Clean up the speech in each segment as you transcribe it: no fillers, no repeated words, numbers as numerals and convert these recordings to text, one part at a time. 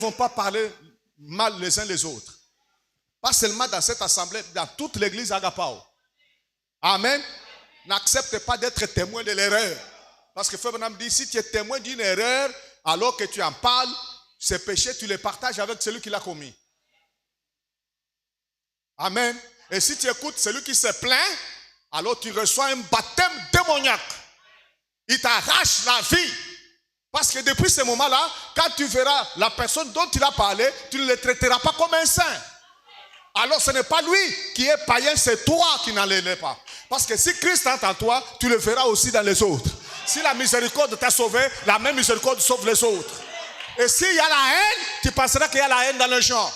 ne vont pas parler mal les uns les autres. Pas seulement dans cette assemblée, dans toute l'église Agapao. Amen. N'accepte pas d'être témoin de l'erreur. Parce que Frère Branham dit, si tu es témoin d'une erreur, alors que tu en parles, ces péchés, tu les partages avec celui qui l'a commis. Amen. Et si tu écoutes celui qui se plaint, alors tu reçois un baptême démoniaque. Il t'arrache la vie. Parce que depuis ce moment-là, quand tu verras la personne dont il a parlé, tu ne le traiteras pas comme un saint. Alors ce n'est pas lui qui est païen, c'est toi qui n'en l'es pas. Parce que si Christ entre en toi, tu le verras aussi dans les autres. Si la miséricorde t'a sauvé, la même miséricorde sauve les autres. Et s'il y a la haine, tu penseras qu'il y a la haine dans les gens.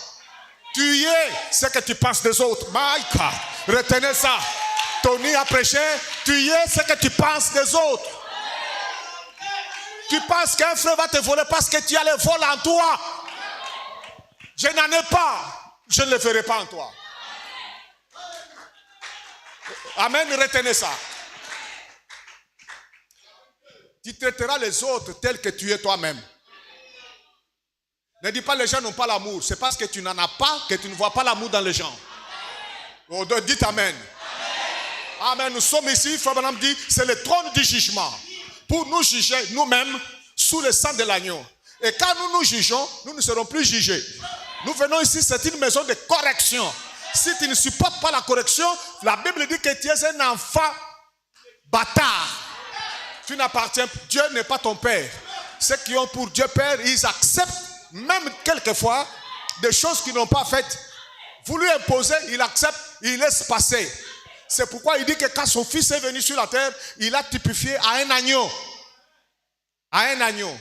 Tu es ce que tu penses des autres. My God, retenez ça. Tony a prêché, tu es ce que tu penses des autres. Tu penses qu'un frère va te voler parce que tu as le vol en toi. Je n'en ai pas. Je ne le ferai pas en toi. Amen, retenez ça. Tu traiteras les autres tels que tu es toi-même. Ne dis pas les gens n'ont pas l'amour. C'est parce que tu n'en as pas que tu ne vois pas l'amour dans les gens. Oh, dites Amen. Amen. Nous sommes ici, Frère Branham dit, c'est le trône du jugement. Pour nous juger nous-mêmes sous le sang de l'agneau. Et quand nous nous jugeons, nous ne serons plus jugés. Nous venons ici, c'est une maison de correction. Si tu ne supportes pas la correction, la Bible dit que tu es un enfant bâtard. Tu n'appartiens, Dieu n'est pas ton père. Ceux qui ont pour Dieu père, ils acceptent même quelquefois des choses qu'ils n'ont pas faites. Voulu imposer, il accepte, il laisse passer. C'est pourquoi il dit que quand son fils est venu sur la terre, il a typifié à un agneau. À un agneau.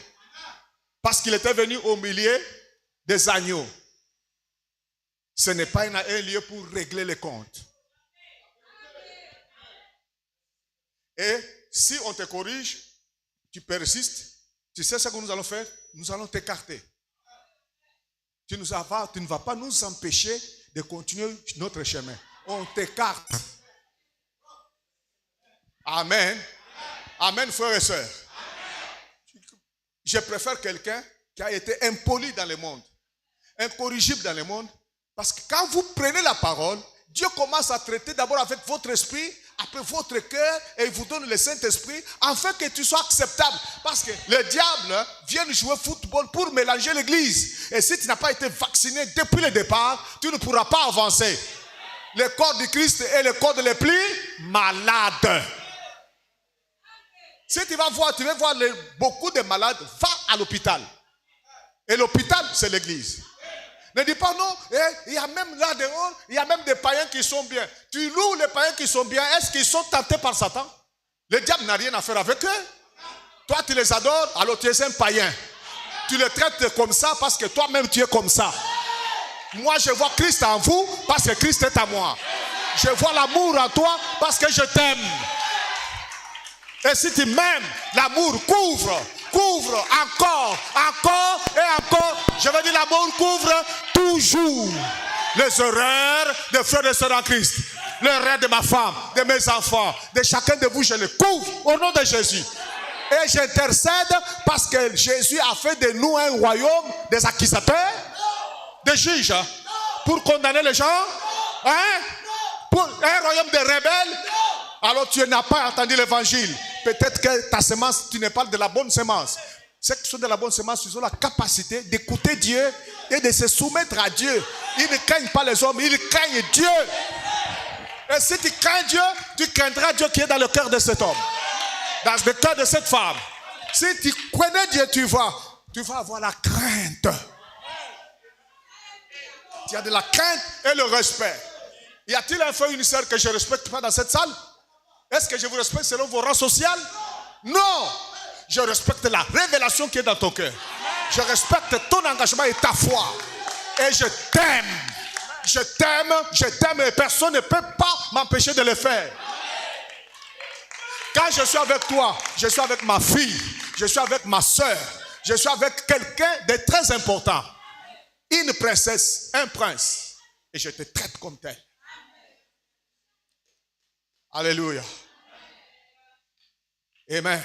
Parce qu'il était venu au milieu des agneaux. Ce n'est pas un lieu pour régler les comptes. Et si on te corrige, tu persistes, tu sais ce que nous allons faire? Nous allons t'écarter. Tu ne vas pas nous empêcher de continuer notre chemin. On t'écarte. Amen. Amen, frères et sœurs. Je préfère quelqu'un qui a été impoli dans le monde, incorrigible dans le monde, parce que quand vous prenez la parole, Dieu commence à traiter d'abord avec votre esprit, après votre cœur, et il vous donne le Saint-Esprit, afin que tu sois acceptable. Parce que le diable vient jouer football pour mélanger l'église. Et si tu n'as pas été vacciné depuis le départ, tu ne pourras pas avancer. Le corps du Christ est le corps les plus malades. Si tu vas voir, beaucoup de malades, va à l'hôpital. Et l'hôpital, c'est l'église. Ne dis pas non, il y a même là dehors, il y a même des païens qui sont bien. Tu loues les païens qui sont bien, est-ce qu'ils sont tentés par Satan? Le diable n'a rien à faire avec eux. Toi, tu les adores, alors tu es un païen. Tu les traites comme ça parce que toi-même tu es comme ça. Moi, je vois Christ en vous parce que Christ est à moi. Je vois l'amour en toi parce que je t'aime. Et si tu m'aimes, l'amour couvre encore et encore. Je veux dire, l'amour couvre toujours les erreurs des frères et sœurs en Christ. L'erreur de ma femme, de mes enfants, de chacun de vous, je le couvre au nom de Jésus. Et j'intercède parce que Jésus a fait de nous un royaume des accusateurs, des juges, pour condamner les gens, pour un royaume de rebelles. Alors tu n'as pas entendu l'évangile. Peut-être que ta semence, tu ne parles de la bonne semence. Ceux qui sont de la bonne semence, ils ont la capacité d'écouter Dieu et de se soumettre à Dieu. Ils ne craignent pas les hommes, ils craignent Dieu. Et si tu crains Dieu, tu craindras Dieu qui est dans le cœur de cet homme, dans le cœur de cette femme. Si tu connais Dieu, tu vas avoir la crainte. Tu as de la crainte et le respect. Y a-t-il un frère ou une sœur que je ne respecte pas dans cette salle? Est-ce que je vous respecte selon vos rangs sociaux? Non. Je respecte la révélation qui est dans ton cœur. Je respecte ton engagement et ta foi. Et je t'aime. Je t'aime et personne ne peut pas m'empêcher de le faire. Quand je suis avec toi, je suis avec ma fille, je suis avec ma soeur, je suis avec quelqu'un de très important. Une princesse, un prince. Et je te traite comme tel. Alléluia. Amen.